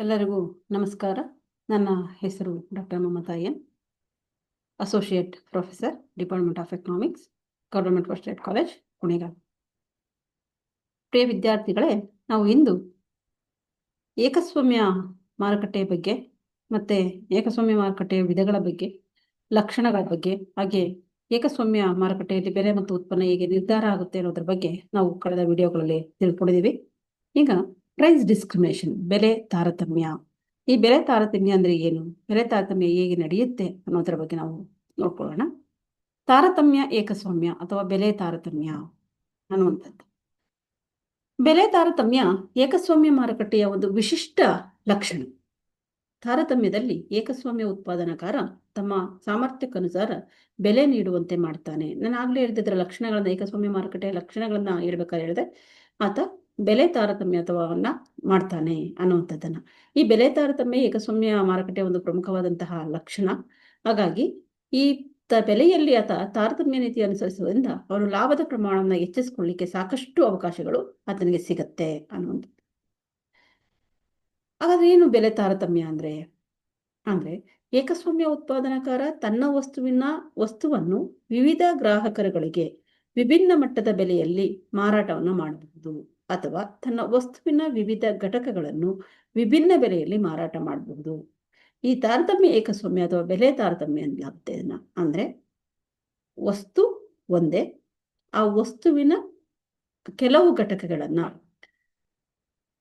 ಎಲ್ಲರಿಗೂ ನಮಸ್ಕಾರ. ನನ್ನ ಹೆಸರು doctor Mamata N, associate professor, department of economics, government first ಏಡ್ ಕಾಲೇಜ್, ಕುಣಿಗಲ್. ಪ್ರಿಯ ವಿದ್ಯಾರ್ಥಿಗಳೇ, ನಾವು ಇಂದು ಏಕಸ್ವಾಮ್ಯ ಮಾರುಕಟ್ಟೆಯ ಬಗ್ಗೆ ಮತ್ತು ಏಕಸ್ವಾಮ್ಯ ಮಾರುಕಟ್ಟೆಯ ವಿಧಗಳ ಬಗ್ಗೆ, ಲಕ್ಷಣಗಳ ಬಗ್ಗೆ, ಹಾಗೆ ಏಕಸ್ವಾಮ್ಯ ಮಾರುಕಟ್ಟೆಯಲ್ಲಿ ಬೆಲೆ ಮತ್ತು ಉತ್ಪನ್ನ ಹೇಗೆ ನಿರ್ಧಾರ ಆಗುತ್ತೆ ಅನ್ನೋದ್ರ ಬಗ್ಗೆ ನಾವು ಕಳೆದ ವಿಡಿಯೋಗಳಲ್ಲಿ ತಿಳ್ಕೊಂಡಿದ್ದೀವಿ. ಈಗ ಪ್ರೈಸ್ ಡಿಸ್ಕ್ರಿಮಿನೇಷನ್, ಬೆಲೆ ತಾರತಮ್ಯ. ಈ ಬೆಲೆ ತಾರತಮ್ಯ ಅಂದ್ರೆ ಏನು, ಬೆಲೆ ತಾರತಮ್ಯ ಹೇಗೆ ನಡೆಯುತ್ತೆ ಅನ್ನೋದ್ರ ಬಗ್ಗೆ ನಾವು ನೋಡ್ಕೊಳ್ಳೋಣ. ತಾರತಮ್ಯ ಏಕಸ್ವಾಮ್ಯ ಅಥವಾ ಬೆಲೆ ತಾರತಮ್ಯ ಅನ್ನುವಂಥದ್ದು. ಬೆಲೆ ತಾರತಮ್ಯ ಏಕಸ್ವಾಮ್ಯ ಮಾರುಕಟ್ಟೆಯ ಒಂದು ವಿಶಿಷ್ಟ ಲಕ್ಷಣ. ತಾರತಮ್ಯದಲ್ಲಿ ಏಕಸ್ವಾಮ್ಯ ಉತ್ಪಾದನಾಕಾರ ತಮ್ಮ ಸಾಮರ್ಥ್ಯಕ್ಕನುಸಾರ ಬೆಲೆ ನೀಡುವಂತೆ ಮಾಡ್ತಾನೆ. ನಾನು ಆಗ್ಲೇ ಹೇಳಿದ್ರ ಲಕ್ಷಣಗಳನ್ನ, ಏಕಸ್ವಾಮ್ಯ ಮಾರುಕಟ್ಟೆಯ ಲಕ್ಷಣಗಳನ್ನ ಹೇಳ್ಬೇಕಾದ್ರೆ ಹೇಳಿದೆ, ಆತ ಬೆಲೆ ತಾರತಮ್ಯ ಅಥವಾ ಮಾಡ್ತಾನೆ ಅನ್ನುವಂಥದ್ದನ್ನ. ಈ ಬೆಲೆ ತಾರತಮ್ಯ ಏಕಸ್ವಾಮ್ಯ ಮಾರುಕಟ್ಟೆಯ ಒಂದು ಪ್ರಮುಖವಾದಂತಹ ಲಕ್ಷಣ. ಹಾಗಾಗಿ ಈ ಬೆಲೆಯಲ್ಲಿ ಆತ ತಾರತಮ್ಯ ನೀತಿ ಅನುಸರಿಸುವುದರಿಂದ ಅವನು ಲಾಭದ ಪ್ರಮಾಣವನ್ನು ಹೆಚ್ಚಿಸಿಕೊಳ್ಳಿಕ್ಕೆ ಸಾಕಷ್ಟು ಅವಕಾಶಗಳು ಆತನಿಗೆ ಸಿಗತ್ತೆ ಅನ್ನುವಂಥದ್ದು. ಹಾಗಾದ್ರೆ ಏನು ಬೆಲೆ ತಾರತಮ್ಯ ಅಂದ್ರೆ ಏಕಸ್ವಾಮ್ಯ ಉತ್ಪಾದನಾಕಾರ ತನ್ನ ವಸ್ತುವನ್ನು ವಿವಿಧ ಗ್ರಾಹಕರುಗಳಿಗೆ ವಿಭಿನ್ನ ಮಟ್ಟದ ಬೆಲೆಯಲ್ಲಿ ಮಾರಾಟವನ್ನು ಮಾಡಬಹುದು, ಅಥವಾ ತನ್ನ ವಸ್ತುವಿನ ವಿವಿಧ ಘಟಕಗಳನ್ನು ವಿಭಿನ್ನ ಬೆಲೆಯಲ್ಲಿ ಮಾರಾಟ ಮಾಡಬಹುದು. ಈ ತಾರತಮ್ಯ ಏಕಸ್ವಾಮ್ಯ ಅಥವಾ ಬೆಲೆ ತಾರತಮ್ಯ ಎನ್ನಲಾಗುತ್ತೆ. ಅಂದ್ರೆ ವಸ್ತು ಒಂದೇ, ಆ ವಸ್ತುವಿನ ಕೆಲವು ಘಟಕಗಳನ್ನ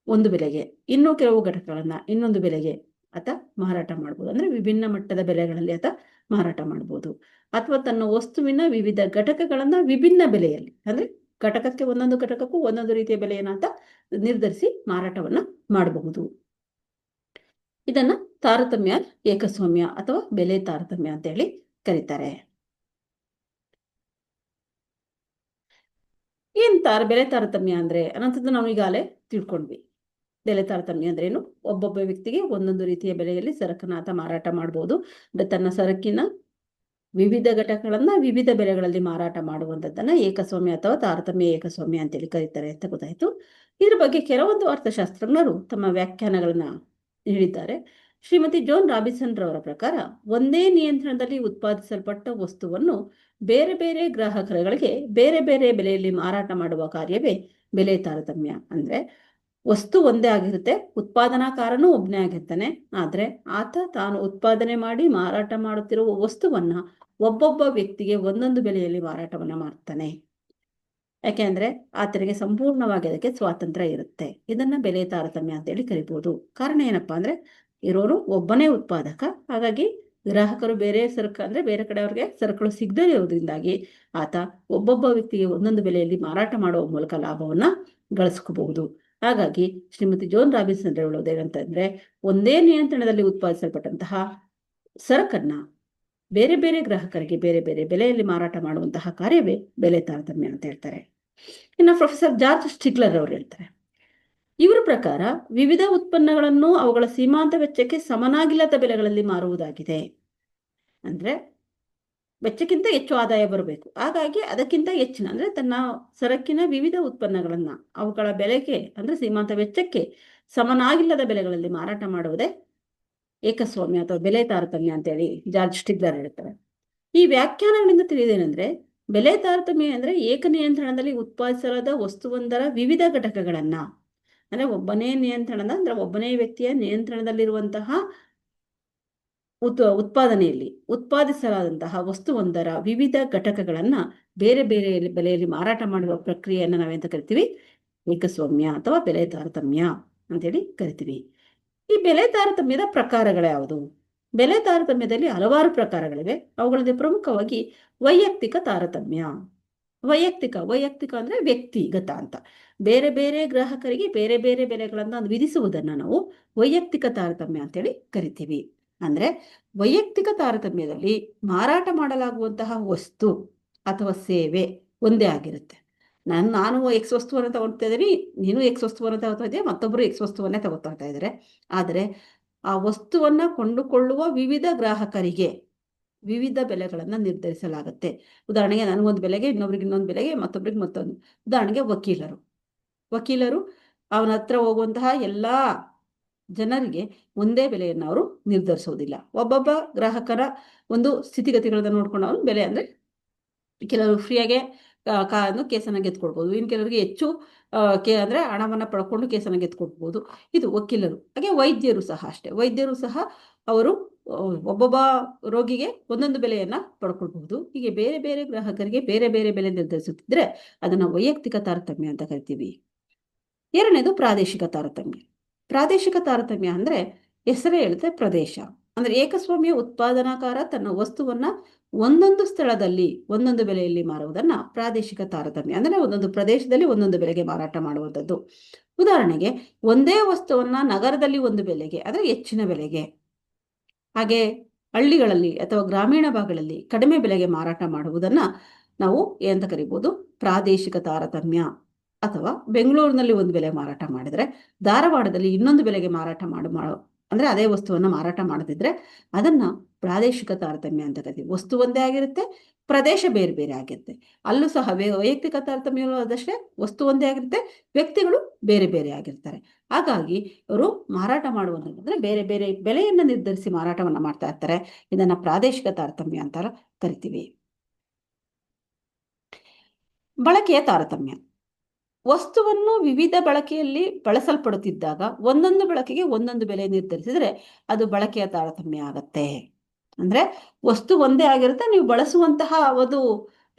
ಒಂದು ಬೆಲೆಗೆ, ಇನ್ನೂ ಕೆಲವು ಘಟಕಗಳನ್ನ ಇನ್ನೊಂದು ಬೆಲೆಗೆ ಆತ ಮಾರಾಟ ಮಾಡ್ಬೋದು. ಅಂದ್ರೆ ವಿಭಿನ್ನ ಮಟ್ಟದ ಬೆಲೆಗಳಲ್ಲಿ ಆತ ಮಾರಾಟ ಮಾಡ್ಬೋದು. ಅಥವಾ ತನ್ನ ವಸ್ತುವಿನ ವಿವಿಧ ಘಟಕಗಳನ್ನ ವಿಭಿನ್ನ ಬೆಲೆಯಲ್ಲಿ, ಅಂದ್ರೆ ಘಟಕಕ್ಕೆ ಒಂದೊಂದು ಘಟಕಕ್ಕೂ ಒಂದೊಂದು ರೀತಿಯ ಬೆಲೆಯನ್ನ ಆತ ನಿರ್ಧರಿಸಿ ಮಾರಾಟವನ್ನ ಮಾಡಬಹುದು. ಇದನ್ನ ತಾರತಮ್ಯ ಏಕಸ್ವಾಮ್ಯ ಅಥವಾ ಬೆಲೆ ತಾರತಮ್ಯ ಅಂತ ಹೇಳಿ ಕರೀತಾರೆ. ಬೆಲೆ ತಾರತಮ್ಯ ಅಂದ್ರೆ ಅನ್ನೋಂಥದ್ದು ನಾವು ಈಗಾಗಲೇ ತಿಳ್ಕೊಂಡ್ವಿ. ಬೆಲೆ ತಾರತಮ್ಯ ಅಂದ್ರೆ ಏನು? ಒಬ್ಬೊಬ್ಬ ವ್ಯಕ್ತಿಗೆ ಒಂದೊಂದು ರೀತಿಯ ಬೆಲೆಯಲ್ಲಿ ಸರಕನ್ನ ಆತ ಮಾರಾಟ ಮಾಡಬಹುದು. ತನ್ನ ಸರಕಿನ ವಿವಿಧ ಘಟಕಗಳನ್ನ ವಿವಿಧ ಬೆಲೆಗಳಲ್ಲಿ ಮಾರಾಟ ಮಾಡುವಂಥದ್ದನ್ನ ಏಕಸ್ವಾಮ್ಯ ಅಥವಾ ತಾರತಮ್ಯ ಏಕಸ್ವಾಮ್ಯ ಅಂತೇಳಿ ಕರೀತಾರೆ ಅಂತ ಗೊತ್ತಾಯ್ತು. ಇದ್ರ ಬಗ್ಗೆ ಕೆಲವೊಂದು ಅರ್ಥಶಾಸ್ತ್ರಜ್ಞರು ತಮ್ಮ ವ್ಯಾಖ್ಯಾನಗಳನ್ನ ನೀಡಿದ್ದಾರೆ. ಶ್ರೀಮತಿ ಜೋನ್ ರಾಬಿನ್ಸನ್ ರವರ ಪ್ರಕಾರ, ಒಂದೇ ನಿಯಂತ್ರಣದಲ್ಲಿ ಉತ್ಪಾದಿಸಲ್ಪಟ್ಟ ವಸ್ತುವನ್ನು ಬೇರೆ ಬೇರೆ ಗ್ರಾಹಕರುಗಳಿಗೆ ಬೇರೆ ಬೇರೆ ಬೆಲೆಯಲ್ಲಿ ಮಾರಾಟ ಮಾಡುವ ಕಾರ್ಯವೇ ಬೆಲೆ ತಾರತಮ್ಯ. ಅಂದ್ರೆ ವಸ್ತು ಒಂದೇ ಆಗಿರುತ್ತೆ, ಉತ್ಪಾದನಾಕಾರನೂ ಒಬ್ಬನೇ ಆಗಿರ್ತಾನೆ, ಆದ್ರೆ ಆತ ತಾನು ಉತ್ಪಾದನೆ ಮಾಡಿ ಮಾರಾಟ ಮಾಡುತ್ತಿರುವ ವಸ್ತುವನ್ನ ಒಬ್ಬೊಬ್ಬ ವ್ಯಕ್ತಿಗೆ ಒಂದೊಂದು ಬೆಲೆಯಲ್ಲಿ ಮಾರಾಟವನ್ನ ಮಾಡ್ತಾನೆ. ಯಾಕೆಂದ್ರೆ ಆತನಿಗೆ ಸಂಪೂರ್ಣವಾಗಿ ಅದಕ್ಕೆ ಸ್ವಾತಂತ್ರ್ಯ ಇರುತ್ತೆ. ಇದನ್ನ ಬೆಲೆ ತಾರತಮ್ಯ ಅಂತೇಳಿ ಕರಿಬಹುದು. ಕಾರಣ ಏನಪ್ಪಾ ಅಂದ್ರೆ, ಇರೋರು ಒಬ್ಬನೇ ಉತ್ಪಾದಕ, ಹಾಗಾಗಿ ಗ್ರಾಹಕರು ಬೇರೆ ಸರಕು ಅಂದ್ರೆ ಬೇರೆ ಕಡೆ ಅವ್ರಿಗೆ ಸರಕುಗಳು ಸಿಗದೇ ಇರೋದ್ರಿಂದಾಗಿ ಆತ ಒಬ್ಬೊಬ್ಬ ವ್ಯಕ್ತಿಗೆ ಒಂದೊಂದು ಬೆಲೆಯಲ್ಲಿ ಮಾರಾಟ ಮಾಡುವ ಮೂಲಕ ಲಾಭವನ್ನ ಗಳಿಸ್ಕೋಬಹುದು. ಹಾಗಾಗಿ ಶ್ರೀಮತಿ ಜೋನ್ ರಾಬಿನ್ಸನ್ ಹೇಳೋದೇನಂತಂದ್ರೆ, ಒಂದೇ ನಿಯಂತ್ರಣದಲ್ಲಿ ಉತ್ಪಾದಿಸಲ್ಪಟ್ಟಂತಹ ಸರಕನ್ನ ಬೇರೆ ಬೇರೆ ಗ್ರಾಹಕರಿಗೆ ಬೇರೆ ಬೇರೆ ಬೆಲೆಯಲ್ಲಿ ಮಾರಾಟ ಮಾಡುವಂತಹ ಕಾರ್ಯವೇ ಬೆಲೆ ತಾರತಮ್ಯ ಅಂತ ಹೇಳ್ತಾರೆ. ಇನ್ನು ಪ್ರೊಫೆಸರ್ ಜಾರ್ಜ್ ಸ್ಟಿಗ್ಲರ್ ಅವರು ಹೇಳ್ತಾರೆ, ಇವರ ಪ್ರಕಾರ ವಿವಿಧ ಉತ್ಪನ್ನಗಳನ್ನು ಅವುಗಳ ಸೀಮಾಂತ ವೆಚ್ಚಕ್ಕೆ ಸಮನಾಗಿಲ್ಲದ ಬೆಲೆಗಳಲ್ಲಿ ಮಾರುವುದಾಗಿದೆ. ಅಂದ್ರೆ ವೆಚ್ಚಕ್ಕಿಂತ ಹೆಚ್ಚು ಆದಾಯ ಬರಬೇಕು, ಹಾಗಾಗಿ ಅದಕ್ಕಿಂತ ಹೆಚ್ಚಿನ ಅಂದ್ರೆ ತನ್ನ ಸರಕಿನ ವಿವಿಧ ಉತ್ಪನ್ನಗಳನ್ನ ಅವುಗಳ ಬೆಲೆಗೆ ಅಂದ್ರೆ ಸೀಮಾಂತ ವೆಚ್ಚಕ್ಕೆ ಸಮನಾಗಿಲ್ಲದ ಬೆಲೆಗಳಲ್ಲಿ ಮಾರಾಟ ಮಾಡುವುದೇ ಏಕಸ್ವಾಮ್ಯ ಅಥವಾ ಬೆಲೆ ತಾರತಮ್ಯ ಅಂತೇಳಿ ಜಾರ್ಜ್ ಸ್ಟಿಗ್ಲರ್ ಹೇಳ್ತಾರೆ. ಈ ವ್ಯಾಖ್ಯಾನಗಳಿಂದ ತಿಳಿದೇನೆಂದ್ರೆ, ಬೆಲೆ ತಾರತಮ್ಯ ಅಂದ್ರೆ ಏಕ ನಿಯಂತ್ರಣದಲ್ಲಿ ಉತ್ಪಾದಿಸಲಾದ ವಸ್ತುವೊಂದರ ವಿವಿಧ ಘಟಕಗಳನ್ನ, ಅಂದ್ರೆ ಒಬ್ಬನೇ ನಿಯಂತ್ರಣದ ಅಂದ್ರೆ ಒಬ್ಬನೇ ವ್ಯಕ್ತಿಯ ನಿಯಂತ್ರಣದಲ್ಲಿರುವಂತಹ ಉತ್ಪಾದನೆಯಲ್ಲಿ ಉತ್ಪಾದಿಸಲಾದಂತಹ ವಸ್ತುವೊಂದರ ವಿವಿಧ ಘಟಕಗಳನ್ನ ಬೇರೆ ಬೇರೆ ಬೆಲೆಯಲ್ಲಿ ಮಾರಾಟ ಮಾಡುವ ಪ್ರಕ್ರಿಯೆಯನ್ನ ನಾವೆಂತ ಕರಿತೀವಿ? ಏಕಸ್ವಾಮ್ಯ ಅಥವಾ ಬೆಲೆ ತಾರತಮ್ಯ ಅಂತೇಳಿ ಕರಿತೀವಿ. ಈ ಬೆಲೆ ತಾರತಮ್ಯದ ಪ್ರಕಾರಗಳು ಯಾವುದು? ಬೆಲೆ ತಾರತಮ್ಯದಲ್ಲಿ ಹಲವಾರು ಪ್ರಕಾರಗಳಿವೆ. ಅವುಗಳಲ್ಲಿ ಪ್ರಮುಖವಾಗಿ ವೈಯಕ್ತಿಕ ತಾರತಮ್ಯ. ವೈಯಕ್ತಿಕ ಅಂದ್ರೆ ವ್ಯಕ್ತಿಗತ ಅಂತ. ಬೇರೆ ಬೇರೆ ಗ್ರಾಹಕರಿಗೆ ಬೇರೆ ಬೇರೆ ಬೆಲೆಗಳನ್ನ ವಿಧಿಸುವುದನ್ನ ನಾವು ವೈಯಕ್ತಿಕ ತಾರತಮ್ಯ ಅಂತೇಳಿ ಕರಿತೀವಿ. ಅಂದ್ರೆ ವೈಯಕ್ತಿಕ ತಾರತಮ್ಯದಲ್ಲಿ ಮಾರಾಟ ಮಾಡಲಾಗುವಂತಹ ವಸ್ತು ಅಥವಾ ಸೇವೆ ಒಂದೇ ಆಗಿರುತ್ತೆ. ನಾನು ಎಕ್ಸ್ ವಸ್ತುವನ್ನು ತಗೊಳ್ತಾ ಇದ್ದೀನಿ, ನೀನು ಎಕ್ಸ್ ವಸ್ತುವನ್ನು ತಗೋತಾ ಇದೆಯಾ, ಮತ್ತೊಬ್ಬರು ಎಕ್ಸ್ ವಸ್ತುವನ್ನೇ ತಗೋತಾ ಇದ್ದಾರೆ. ಆದರೆ ಆ ವಸ್ತುವನ್ನ ಕೊಂಡುಕೊಳ್ಳುವ ವಿವಿಧ ಗ್ರಾಹಕರಿಗೆ ವಿವಿಧ ಬೆಲೆಗಳನ್ನ ನಿರ್ಧರಿಸಲಾಗುತ್ತೆ. ಉದಾಹರಣೆಗೆ ನನಗೊಂದು ಬೆಲೆಗೆ, ಇನ್ನೊಬ್ರಿಗೆ ಇನ್ನೊಂದು ಬೆಲೆಗೆ, ಮತ್ತೊಬ್ರಿಗೆ ಮತ್ತೊಂದು. ಉದಾಹರಣೆಗೆ ವಕೀಲರು ಅವನ ಹತ್ರ ಹೋಗುವಂತಹ ಎಲ್ಲಾ ಜನರಿಗೆ ಒಂದೇ ಬೆಲೆಯನ್ನು ಅವರು ನಿರ್ಧರಿಸೋದಿಲ್ಲ. ಒಬ್ಬೊಬ್ಬ ಗ್ರಾಹಕರ ಒಂದು ಸ್ಥಿತಿಗತಿಗಳನ್ನ ನೋಡ್ಕೊಂಡು ಅವರು ಬೆಲೆ ಅಂದರೆ ಕೆಲವರು ಫ್ರೀಯಾಗೆ ಕೇಸನ್ನು ಗೆದ್ಕೊಳ್ಬೋದು, ಇನ್ನು ಕೆಲವರಿಗೆ ಹೆಚ್ಚು ಅಂದರೆ ಹಣವನ್ನು ಪಡ್ಕೊಂಡು ಕೇಸನ್ನು ಗೆದ್ಕೊಳ್ಬೋದು. ಇದು ವಕೀಲರು. ಹಾಗೆ ವೈದ್ಯರು ಸಹ ಅಷ್ಟೇ. ವೈದ್ಯರು ಸಹ ಅವರು ಒಬ್ಬೊಬ್ಬ ರೋಗಿಗೆ ಒಂದೊಂದು ಬೆಲೆಯನ್ನು ಪಡ್ಕೊಳ್ಬಹುದು. ಹೀಗೆ ಬೇರೆ ಬೇರೆ ಗ್ರಾಹಕರಿಗೆ ಬೇರೆ ಬೇರೆ ಬೆಲೆ ನಿರ್ಧರಿಸುತ್ತಿದ್ದರೆ ಅದನ್ನು ವೈಯಕ್ತಿಕ ತಾರತಮ್ಯ ಅಂತ ಕರಿತೀವಿ. ಎರಡನೇದು ಪ್ರಾದೇಶಿಕ ತಾರತಮ್ಯ. ಪ್ರಾದೇಶಿಕ ತಾರತಮ್ಯ ಅಂದರೆ ಹೆಸರೇ ಹೇಳುತ್ತೆ ಪ್ರದೇಶ. ಅಂದರೆ ಏಕಸ್ವಾಮ್ಯ ಉತ್ಪಾದನಾಕಾರ ತನ್ನ ವಸ್ತುವನ್ನ ಒಂದೊಂದು ಸ್ಥಳದಲ್ಲಿ ಒಂದೊಂದು ಬೆಲೆಯಲ್ಲಿ ಮಾರುವುದನ್ನ ಪ್ರಾದೇಶಿಕ ತಾರತಮ್ಯ ಅಂದರೆ ಒಂದೊಂದು ಪ್ರದೇಶದಲ್ಲಿ ಒಂದೊಂದು ಬೆಲೆಗೆ ಮಾರಾಟ ಮಾಡುವಂಥದ್ದು. ಉದಾಹರಣೆಗೆ ಒಂದೇ ವಸ್ತುವನ್ನ ನಗರದಲ್ಲಿ ಒಂದು ಬೆಲೆಗೆ ಅಂದರೆ ಹೆಚ್ಚಿನ ಬೆಲೆಗೆ, ಹಾಗೆ ಹಳ್ಳಿಗಳಲ್ಲಿ ಅಥವಾ ಗ್ರಾಮೀಣ ಭಾಗಗಳಲ್ಲಿ ಕಡಿಮೆ ಬೆಲೆಗೆ ಮಾರಾಟ ಮಾಡುವುದನ್ನ ನಾವು ಏನಂತ ಕರಿಬಹುದು? ಪ್ರಾದೇಶಿಕ ತಾರತಮ್ಯ. ಅಥವಾ ಬೆಂಗಳೂರಿನಲ್ಲಿ ಒಂದು ಬೆಲೆ ಮಾರಾಟ ಮಾಡಿದರೆ ಧಾರವಾಡದಲ್ಲಿ ಇನ್ನೊಂದು ಬೆಲೆಗೆ ಮಾರಾಟ ಅಂದರೆ ಅದೇ ವಸ್ತುವನ್ನು ಮಾರಾಟ ಮಾಡದಿದ್ರೆ ಅದನ್ನ ಪ್ರಾದೇಶಿಕ ತಾರತಮ್ಯ ಅಂತ ಕರಿತೀವಿ. ವಸ್ತು ಒಂದೇ ಆಗಿರುತ್ತೆ, ಪ್ರದೇಶ ಬೇರೆ ಬೇರೆ ಆಗಿರುತ್ತೆ. ಅಲ್ಲೂ ಸಹ ವೈಯಕ್ತಿಕ ತಾರತಮ್ಯವಾದಷ್ಟೇ ವಸ್ತು ಒಂದೇ ಆಗಿರುತ್ತೆ, ವ್ಯಕ್ತಿಗಳು ಬೇರೆ ಬೇರೆ ಆಗಿರ್ತಾರೆ. ಹಾಗಾಗಿ ಅವರು ಮಾರಾಟ ಮಾಡುವಂತಂದ್ರೆ ಬೇರೆ ಬೇರೆ ಬೆಲೆಯನ್ನು ನಿರ್ಧರಿಸಿ ಮಾರಾಟವನ್ನ ಮಾಡ್ತಾ ಇರ್ತಾರೆ. ಇದನ್ನ ಪ್ರಾದೇಶಿಕ ತಾರತಮ್ಯ ಅಂತ ಕರಿತೀವಿ. ಬಳಕೆಯ ತಾರತಮ್ಯ. ವಸ್ತುವನ್ನು ವಿವಿಧ ಬಳಕೆಯಲ್ಲಿ ಬಳಸಲ್ಪಡುತ್ತಿದ್ದಾಗ ಒಂದೊಂದು ಬಳಕೆಗೆ ಒಂದೊಂದು ಬೆಲೆ ನಿರ್ಧರಿಸಿದರೆ ಅದು ಬಳಕೆಯ ತಾರತಮ್ಯ ಆಗತ್ತೆ. ಅಂದ್ರೆ ವಸ್ತು ಒಂದೇ ಆಗಿರುತ್ತೆ, ನೀವು ಬಳಸುವಂತಹ ಒಂದು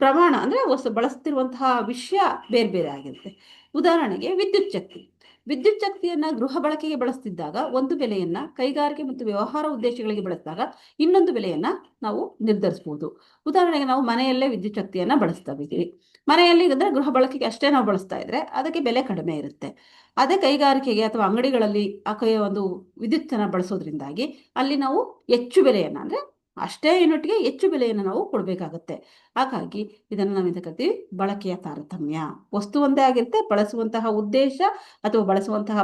ಪ್ರಮಾಣ ಅಂದ್ರೆ ಬಳಸ್ತಿರುವಂತಹ ವಿಷಯ ಬೇರೆ ಬೇರೆ ಆಗಿರುತ್ತೆ. ಉದಾಹರಣೆಗೆ ವಿದ್ಯುತ್ ಶಕ್ತಿ. ವಿದ್ಯುತ್ ಶಕ್ತಿಯನ್ನ ಗೃಹ ಬಳಕೆಗೆ ಬಳಸ್ತಿದ್ದಾಗ ಒಂದು ಬೆಲೆಯನ್ನ, ಕೈಗಾರಿಕೆ ಮತ್ತು ವ್ಯವಹಾರ ಉದ್ದೇಶಗಳಿಗೆ ಬಳಸಿದಾಗ ಇನ್ನೊಂದು ಬೆಲೆಯನ್ನ ನಾವು ನಿರ್ಧರಿಸಬಹುದು. ಉದಾಹರಣೆಗೆ ನಾವು ಮನೆಯಲ್ಲೇ ವಿದ್ಯುತ್ ಶಕ್ತಿಯನ್ನ ಬಳಸ್ತಾ ಇದ್ದೀವಿ. ಮನೆಯಲ್ಲಿ ಅಂದ್ರೆ ಗೃಹ ಬಳಕೆಗೆ ಅಷ್ಟೇ ನಾವು ಬಳಸ್ತಾ ಇದ್ರೆ ಅದಕ್ಕೆ ಬೆಲೆ ಕಡಿಮೆ ಇರುತ್ತೆ. ಅದೇ ಕೈಗಾರಿಕೆಗೆ ಅಥವಾ ಅಂಗಡಿಗಳಲ್ಲಿ ಒಂದು ವಿದ್ಯುತ್ತನ್ನ ಬಳಸೋದ್ರಿಂದಾಗಿ ಅಲ್ಲಿ ನಾವು ಹೆಚ್ಚು ಬೆಲೆಯನ್ನ ಅಂದ್ರೆ ಅಷ್ಟೇ ಯೂನಿಟ್ಗೆ ಹೆಚ್ಚು ಬೆಲೆಯನ್ನು ನಾವು ಕೊಡಬೇಕಾಗತ್ತೆ. ಹಾಗಾಗಿ ಇದನ್ನು ನಾವೆಂತ ಕರಿತೀವಿ? ಬಳಕೆಯ ತಾರತಮ್ಯ. ವಸ್ತು ಒಂದೇ ಆಗಿರುತ್ತೆ, ಬಳಸುವಂತಹ ಉದ್ದೇಶ ಅಥವಾ ಬಳಸುವಂತಹ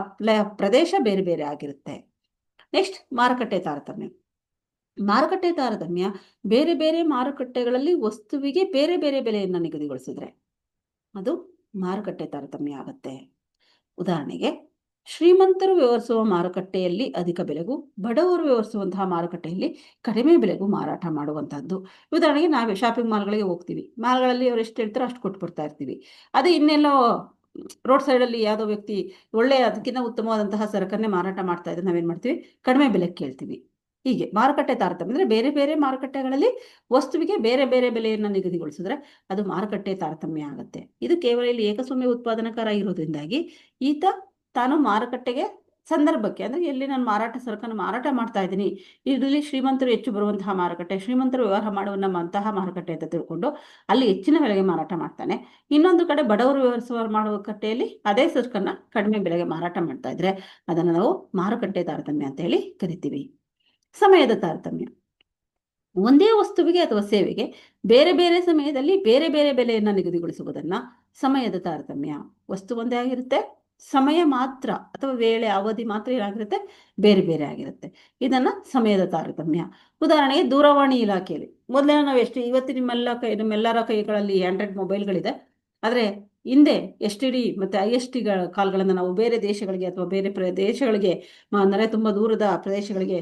ಪ್ರದೇಶ ಬೇರೆ ಬೇರೆ ಆಗಿರುತ್ತೆ. ನೆಕ್ಸ್ಟ್, ಮಾರುಕಟ್ಟೆ ತಾರತಮ್ಯ. ಮಾರುಕಟ್ಟೆ ತಾರತಮ್ಯ ಬೇರೆ ಬೇರೆ ಮಾರುಕಟ್ಟೆಗಳಲ್ಲಿ ವಸ್ತುವಿಗೆ ಬೇರೆ ಬೇರೆ ಬೆಲೆಯನ್ನು ನಿಗದಿಗೊಳಿಸಿದ್ರೆ ಅದು ಮಾರುಕಟ್ಟೆ ತಾರತಮ್ಯ ಆಗುತ್ತೆ. ಉದಾಹರಣೆಗೆ ಶ್ರೀಮಂತರು ವ್ಯವಹರಿಸುವ ಮಾರುಕಟ್ಟೆಯಲ್ಲಿ ಅಧಿಕ ಬೆಲೆಗೂ, ಬಡವರು ವ್ಯವಹರಿಸುವಂತಹ ಮಾರುಕಟ್ಟೆಯಲ್ಲಿ ಕಡಿಮೆ ಬೆಲೆಗೂ ಮಾರಾಟ ಮಾಡುವಂತಹದ್ದು. ಉದಾಹರಣೆಗೆ ನಾವು ಶಾಪಿಂಗ್ ಮಾಲ್ಗಳಿಗೆ ಹೋಗ್ತೀವಿ, ಮಾಲ್ಗಳಲ್ಲಿ ಅವ್ರು ಎಷ್ಟು ಹೇಳ್ತಾರೋ ಅಷ್ಟು ಕೊಟ್ಟು ಬರ್ತಾ ಇರ್ತೀವಿ. ಅದೇ ಇನ್ನೆಲ್ಲೋ ರೋಡ್ ಸೈಡಲ್ಲಿ ಯಾವುದೋ ವ್ಯಕ್ತಿ ಒಳ್ಳೆಯ ಅದಕ್ಕಿಂತ ಉತ್ತಮವಾದಂತಹ ಸರಕನ್ನೇ ಮಾರಾಟ ಮಾಡ್ತಾ ಇದ್ರೆ ನಾವೇನ್ ಮಾಡ್ತೀವಿ? ಕಡಿಮೆ ಬೆಲೆಗೆ ಕೇಳ್ತೀವಿ. ಹೀಗೆ ಮಾರುಕಟ್ಟೆ ತಾರತಮ್ಯ ಅಂದ್ರೆ ಬೇರೆ ಬೇರೆ ಮಾರುಕಟ್ಟೆಗಳಲ್ಲಿ ವಸ್ತುವಿಗೆ ಬೇರೆ ಬೇರೆ ಬೆಲೆಯನ್ನು ನಿಗದಿಗೊಳಿಸಿದ್ರೆ ಅದು ಮಾರುಕಟ್ಟೆ ತಾರತಮ್ಯ ಆಗುತ್ತೆ. ಇದು ಕೇವಲ ಇಲ್ಲಿ ಏಕಸ್ವಾಮ್ಯ ಉತ್ಪಾದನಕಾರ ಇರೋದ್ರಿಂದಾಗಿ ಈತ ತಾನು ಮಾರುಕಟ್ಟೆಗೆ ಸಂದರ್ಭಕ್ಕೆ ಅಂದ್ರೆ ಎಲ್ಲಿ ನಾನು ಸರಕನ್ನು ಮಾರಾಟ ಮಾಡ್ತಾ ಇದ್ದೀನಿ, ಇದರಲ್ಲಿ ಶ್ರೀಮಂತರು ಹೆಚ್ಚು ಬರುವಂತಹ ಮಾರುಕಟ್ಟೆ, ಶ್ರೀಮಂತರು ವ್ಯವಹಾರ ಮಾಡುವಂತಹ ಮಾರುಕಟ್ಟೆ ಅಂತ ತಿಳ್ಕೊಂಡು ಅಲ್ಲಿ ಹೆಚ್ಚಿನ ಬೆಲೆಗೆ ಮಾರಾಟ ಮಾಡ್ತಾನೆ. ಇನ್ನೊಂದು ಕಡೆ ಬಡವರು ವ್ಯವಹರಿಸುವ ಮಾರುಕಟ್ಟೆಯಲ್ಲಿ ಅದೇ ಸರಕನ್ನ ಕಡಿಮೆ ಬೆಲೆಗೆ ಮಾರಾಟ ಮಾಡ್ತಾ ಇದ್ರೆ ಅದನ್ನು ನಾವು ಮಾರುಕಟ್ಟೆ ತಾರತಮ್ಯ ಅಂತ ಹೇಳಿ ಕರಿತೀವಿ. ಸಮಯದ ತಾರತಮ್ಯ. ಒಂದೇ ವಸ್ತುವಿಗೆ ಅಥವಾ ಸೇವೆಗೆ ಬೇರೆ ಬೇರೆ ಸಮಯದಲ್ಲಿ ಬೇರೆ ಬೇರೆ ಬೆಲೆಯನ್ನು ನಿಗದಿಗೊಳಿಸುವುದನ್ನ ಸಮಯದ ತಾರತಮ್ಯ. ವಸ್ತು ಒಂದೇ ಆಗಿರುತ್ತೆ, ಸಮಯ ಮಾತ್ರ ಅಥವಾ ವೇಳೆ ಅವಧಿ ಮಾತ್ರ ಏನಾಗಿರುತ್ತೆ? ಬೇರೆ ಬೇರೆ ಆಗಿರುತ್ತೆ. ಇದನ್ನ ಸಮಯದ ತಾರತಮ್ಯ. ಉದಾಹರಣೆಗೆ ದೂರವಾಣಿ ಇಲಾಖೆಯಲ್ಲಿ ಮೊದಲೇ ನಾವು ಇವತ್ತು ನಿಮ್ಮೆಲ್ಲರ ಕೈಗಳಲ್ಲಿ ಆಂಡ್ರಾಯ್ಡ್ ಮೊಬೈಲ್ಗಳಿದೆ. ಆದರೆ ಹಿಂದೆ STD ಮತ್ತೆ IST ಕಾಲ್ಗಳನ್ನು ನಾವು ಬೇರೆ ದೇಶಗಳಿಗೆ ಅಥವಾ ಬೇರೆ ಪ್ರದೇಶಗಳಿಗೆ ಅಂದರೆ ತುಂಬಾ ದೂರದ ಪ್ರದೇಶಗಳಿಗೆ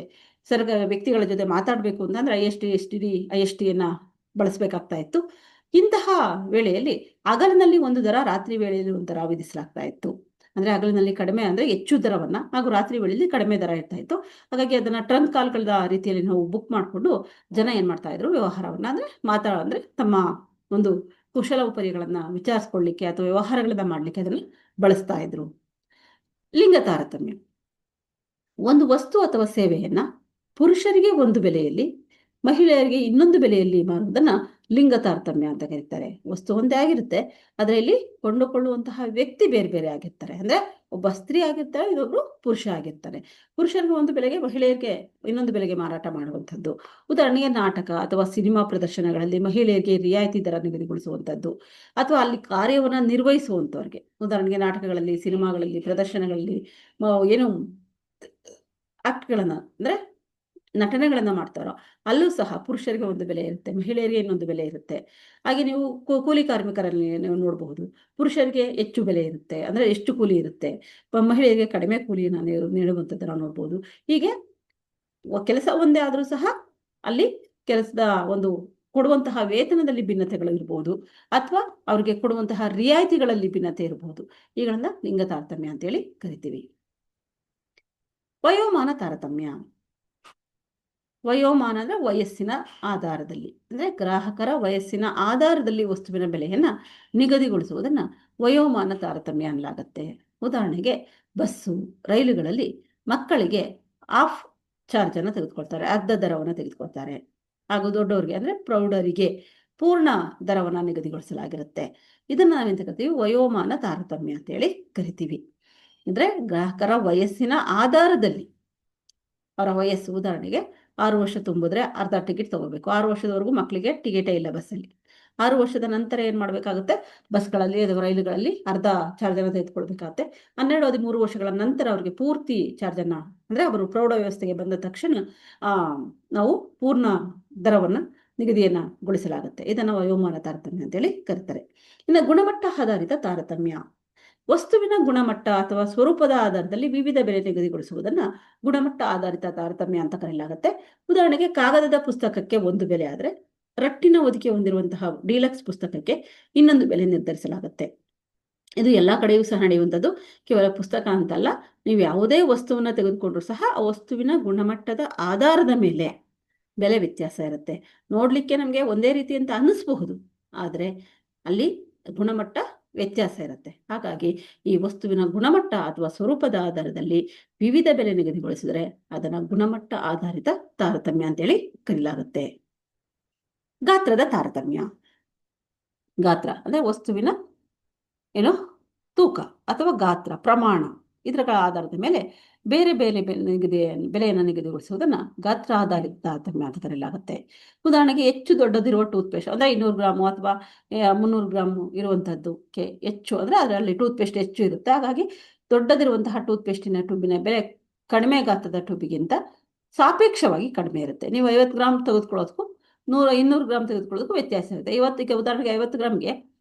ವ್ಯಕ್ತಿಗಳ ಜೊತೆ ಮಾತಾಡಬೇಕು ಅಂತಂದ್ರೆ ISTಯನ್ನು ಬಳಸಬೇಕಾಗ್ತಾ ಇತ್ತು. ಇಂತಹ ವೇಳೆಯಲ್ಲಿ ಹಗಲಿನಲ್ಲಿ ಒಂದು ದರ, ರಾತ್ರಿ ವೇಳೆಯಲ್ಲಿ ಒಂದು ದರ ವಿಧಿಸಲಾಗ್ತಾ ಇತ್ತು. ಅಂದ್ರೆ ಹಗಲಿನಲ್ಲಿ ಕಡಿಮೆ ಅಂದ್ರೆ ಹೆಚ್ಚು ದರವನ್ನ ಹಾಗೂ ರಾತ್ರಿ ವೇಳೆಯಲ್ಲಿ ಕಡಿಮೆ ದರ ಇರ್ತಾ ಇತ್ತು. ಹಾಗಾಗಿ ಅದನ್ನ ಟ್ರಂಕ್ ಕಾಲ್ಗಳ ರೀತಿಯಲ್ಲಿ ನಾವು ಬುಕ್ ಮಾಡಿಕೊಂಡು ಜನ ಏನ್ ಮಾಡ್ತಾ ಇದ್ರು? ವ್ಯವಹಾರವನ್ನ ಅಂದ್ರೆ ತಮ್ಮ ಒಂದು ಕುಶಲ ಉಪರಿಗಳನ್ನ ವಿಚಾರಿಸ್ಕೊಳ್ಳಿಕ್ಕೆ ಅಥವಾ ವ್ಯವಹಾರಗಳನ್ನ ಮಾಡ್ಲಿಕ್ಕೆ ಅದನ್ನು ಬಳಸ್ತಾ ಇದ್ರು. ಲಿಂಗ ತಾರತಮ್ಯ. ಒಂದು ವಸ್ತು ಅಥವಾ ಸೇವೆಯನ್ನ ಪುರುಷರಿಗೆ ಒಂದು ಬೆಲೆಯಲ್ಲಿ, ಮಹಿಳೆಯರಿಗೆ ಇನ್ನೊಂದು ಬೆಲೆಯಲ್ಲಿ ಮಾರುವುದನ್ನ ಲಿಂಗ ತಾರತಮ್ಯ ಅಂತ ಕರೀತಾರೆ. ವಸ್ತು ಒಂದೇ ಆಗಿರುತ್ತೆ, ಅದರಲ್ಲಿ ಕೊಂಡುಕೊಳ್ಳುವಂತಹ ವ್ಯಕ್ತಿ ಬೇರೆ ಬೇರೆ ಆಗಿರ್ತಾರೆ. ಅಂದ್ರೆ ಒಬ್ಬ ಸ್ತ್ರೀ ಆಗಿರ್ತಾರೆ, ಇನ್ನೊಬ್ರು ಪುರುಷ ಆಗಿರ್ತಾರೆ. ಪುರುಷರಿಗೆ ಒಂದು ಬೆಲೆಗೆ, ಮಹಿಳೆಯರಿಗೆ ಇನ್ನೊಂದು ಬೆಲೆಗೆ ಮಾರಾಟ ಮಾಡುವಂಥದ್ದು. ಉದಾಹರಣೆಗೆ ನಾಟಕ ಅಥವಾ ಸಿನಿಮಾ ಪ್ರದರ್ಶನಗಳಲ್ಲಿ ಮಹಿಳೆಯರಿಗೆ ರಿಯಾಯಿತಿ ದರ ನಿಗದಿಗೊಳಿಸುವಂಥದ್ದು, ಅಥವಾ ಅಲ್ಲಿ ಕಾರ್ಯವನ್ನ ನಿರ್ವಹಿಸುವಂಥವ್ರಿಗೆ. ಉದಾಹರಣೆಗೆ ನಾಟಕಗಳಲ್ಲಿ, ಸಿನಿಮಾಗಳಲ್ಲಿ, ಪ್ರದರ್ಶನಗಳಲ್ಲಿ ಏನು ಆಕ್ಟ್ಗಳನ್ನ ಅಂದ್ರೆ ನಟನೆಗಳನ್ನು ಮಾಡ್ತಾರೋ ಅಲ್ಲೂ ಸಹ ಪುರುಷರಿಗೆ ಒಂದು ಬೆಲೆ ಇರುತ್ತೆ, ಮಹಿಳೆಯರಿಗೆ ಇನ್ನೊಂದು ಬೆಲೆ ಇರುತ್ತೆ. ಹಾಗೆ ನೀವು ಕೂಲಿ ಕಾರ್ಮಿಕರಲ್ಲಿ ನೀವು ನೋಡಬಹುದು, ಪುರುಷರಿಗೆ ಹೆಚ್ಚು ಬೆಲೆ ಇರುತ್ತೆ, ಅಂದರೆ ಎಷ್ಟು ಕೂಲಿ ಇರುತ್ತೆ, ಮಹಿಳೆಯರಿಗೆ ಕಡಿಮೆ ಕೂಲಿಯನ್ನು ನೀಡುವಂಥದ್ದನ್ನು ನೋಡ್ಬೋದು. ಹೀಗೆ ಕೆಲಸ ಒಂದೇ ಆದರೂ ಸಹ ಅಲ್ಲಿ ಕೆಲಸದ ಒಂದು ಕೊಡುವಂತಹ ವೇತನದಲ್ಲಿ ಭಿನ್ನತೆಗಳು ಇರ್ಬೋದು, ಅಥವಾ ಅವ್ರಿಗೆ ಕೊಡುವಂತಹ ರಿಯಾಯಿತಿಗಳಲ್ಲಿ ಭಿನ್ನತೆ ಇರಬಹುದು. ಇವುಗಳನ್ನ ಲಿಂಗ ತಾರತಮ್ಯ ಅಂತೇಳಿ ಕರಿತೀವಿ. ವಯೋಮಾನ ತಾರತಮ್ಯ. ವಯೋಮಾನ ಅಂದರೆ ವಯಸ್ಸಿನ ಆಧಾರದಲ್ಲಿ, ಅಂದರೆ ಗ್ರಾಹಕರ ವಯಸ್ಸಿನ ಆಧಾರದಲ್ಲಿ ವಸ್ತುವಿನ ಬೆಲೆಯನ್ನು ನಿಗದಿಗೊಳಿಸುವುದನ್ನು ವಯೋಮಾನ ತಾರತಮ್ಯ ಅನ್ನಲಾಗತ್ತೆ. ಉದಾಹರಣೆಗೆ ಬಸ್ಸು, ರೈಲುಗಳಲ್ಲಿ ಮಕ್ಕಳಿಗೆ ಆಫ್ ಚಾರ್ಜನ್ನು ತೆಗೆದುಕೊಳ್ತಾರೆ, ಅರ್ಧ ದರವನ್ನು ತೆಗೆದುಕೊಳ್ತಾರೆ. ಹಾಗೂ ದೊಡ್ಡವರಿಗೆ ಅಂದರೆ ಪ್ರೌಢರಿಗೆ ಪೂರ್ಣ ದರವನ್ನು ನಿಗದಿಗೊಳಿಸಲಾಗಿರುತ್ತೆ. ಇದನ್ನು ನಾವೆಂತ ಕರಿತೀವಿ? ವಯೋಮಾನ ತಾರತಮ್ಯ ಅಂತೇಳಿ ಕರಿತೀವಿ. ಅಂದರೆ ಗ್ರಾಹಕರ ವಯಸ್ಸಿನ ಆಧಾರದಲ್ಲಿ ಅವರ ವಯಸ್ಸು, ಉದಾಹರಣೆಗೆ 6 ವರ್ಷ ತುಂಬಿದ್ರೆ ಅರ್ಧ ಟಿಕೆಟ್ ತಗೋಬೇಕು. 6 ವರ್ಷದವರೆಗೂ ಮಕ್ಕಳಿಗೆ ಟಿಕೆಟೇ ಇಲ್ಲ ಬಸ್ಸಲ್ಲಿ. 6 ವರ್ಷದ ನಂತರ ಏನು ಮಾಡಬೇಕಾಗುತ್ತೆ? ಬಸ್ಗಳಲ್ಲಿ ಅಥವಾ ರೈಲುಗಳಲ್ಲಿ ಅರ್ಧ ಚಾರ್ಜನ್ನು ತೆಗೆದುಕೊಳ್ಬೇಕಾಗುತ್ತೆ. 12-13 ವರ್ಷಗಳ ನಂತರ ಅವರಿಗೆ ಪೂರ್ತಿ ಚಾರ್ಜನ್ನು, ಅಂದರೆ ಅವರು ಪ್ರೌಢ ವ್ಯವಸ್ಥೆಗೆ ಬಂದ ತಕ್ಷಣ ನಾವು ಪೂರ್ಣ ದರವನ್ನು ನಿಗದಿಗೊಳಿಸಲಾಗುತ್ತೆ. ಇದನ್ನು ವಯೋಮಾನ ತಾರತಮ್ಯ ಅಂತೇಳಿ ಕರೀತಾರೆ. ಇನ್ನು ಗುಣಮಟ್ಟ ಆಧಾರಿತ ತಾರತಮ್ಯ. ವಸ್ತುವಿನ ಗುಣಮಟ್ಟ ಅಥವಾ ಸ್ವರೂಪದ ಆಧಾರದಲ್ಲಿ ವಿವಿಧ ಬೆಲೆ ನಿಗದಿಗೊಳಿಸುವುದನ್ನು ಗುಣಮಟ್ಟ ಆಧಾರಿತ ತಾರತಮ್ಯ ಅಂತ ಕರೆಯಲಾಗುತ್ತೆ. ಉದಾಹರಣೆಗೆ ಕಾಗದದ ಪುಸ್ತಕಕ್ಕೆ ಒಂದು ಬೆಲೆ ಆದರೆ ರಟ್ಟಿನ ಹೊದಿಕೆ ಹೊಂದಿರುವಂತಹ ಡೀಲಕ್ಸ್ ಪುಸ್ತಕಕ್ಕೆ ಇನ್ನೊಂದು ಬೆಲೆ ನಿರ್ಧರಿಸಲಾಗುತ್ತೆ. ಇದು ಎಲ್ಲ ಕಡೆಯೂ ಸಹ ನಡೆಯುವಂಥದ್ದು, ಕೇವಲ ಪುಸ್ತಕ ಅಂತಲ್ಲ. ನೀವು ಯಾವುದೇ ವಸ್ತುವನ್ನು ತೆಗೆದುಕೊಂಡ್ರೂ ಸಹ ಆ ವಸ್ತುವಿನ ಗುಣಮಟ್ಟದ ಆಧಾರದ ಮೇಲೆ ಬೆಲೆ ವ್ಯತ್ಯಾಸ ಇರುತ್ತೆ. ನೋಡಲಿಕ್ಕೆ ನಮಗೆ ಒಂದೇ ರೀತಿ ಅಂತ ಅನ್ನಿಸ್ಬಹುದು, ಆದರೆ ಅಲ್ಲಿ ಗುಣಮಟ್ಟ ವ್ಯತ್ಯಾಸ ಇರುತ್ತೆ. ಹಾಗಾಗಿ ಈ ವಸ್ತುವಿನ ಗುಣಮಟ್ಟ ಅಥವಾ ಸ್ವರೂಪದ ಆಧಾರದಲ್ಲಿ ವಿವಿಧ ಬೆಲೆ ನಿಗದಿಗೊಳಿಸಿದರೆ ಅದನ್ನು ಗುಣಮಟ್ಟ ಆಧಾರಿತ ತಾರತಮ್ಯ ಅಂತೇಳಿ ಕರೆಯಲಾಗುತ್ತೆ. ಗಾತ್ರದ ತಾರತಮ್ಯ. ಗಾತ್ರ ಅಂದರೆ ವಸ್ತುವಿನ ತೂಕ ಅಥವಾ ಗಾತ್ರ, ಪ್ರಮಾಣ, ಇದರ ಆಧಾರದ ಮೇಲೆ ಬೇರೆ ಬೇರೆ ಬೆಲೆಯನ್ನು ನಿಗದಿಗೊಳಿಸುವುದನ್ನು ಗಾತ್ರ ಆಧಾರಿತ ತಾರತಮ್ಯ ಅಂತ ಕರೆಯಲಾಗುತ್ತೆ. ಉದಾಹರಣೆಗೆ ಹೆಚ್ಚು ದೊಡ್ಡದಿರುವ ಟೂತ್ಪೇಸ್ಟ್ ಅಂದರೆ 200 ಗ್ರಾಮು ಅಥವಾ 300 ಗ್ರಾಮು ಇರುವಂಥದ್ದಕ್ಕೆ ಹೆಚ್ಚು, ಅಂದರೆ ಅದರಲ್ಲಿ ಟೂತ್ಪೇಸ್ಟ್ ಹೆಚ್ಚು ಇರುತ್ತೆ. ಹಾಗಾಗಿ ದೊಡ್ಡದಿರುವಂತಹ ಟೂತ್ಪೇಸ್ಟಿನ ಟ್ಯೂಬಿನ ಬೆಲೆ ಕಡಿಮೆ ಗಾತ್ರದ ಟ್ಯೂಬಿಗಿಂತ ಸಾಪೇಕ್ಷವಾಗಿ ಕಡಿಮೆ ಇರುತ್ತೆ. ನೀವು 50 ಗ್ರಾಮ್ ತೆಗೆದುಕೊಳ್ಳೋದಕ್ಕೂ 200 ಗ್ರಾಮ್ ತೆಗೆದುಕೊಳ್ಳೋದಕ್ಕೂ ವ್ಯತ್ಯಾಸ ಇರುತ್ತೆ. ಇವತ್ತಿಗೆ ಉದಾಹರಣೆಗೆ 50 ಗ್ರಾಮ್ಗೆ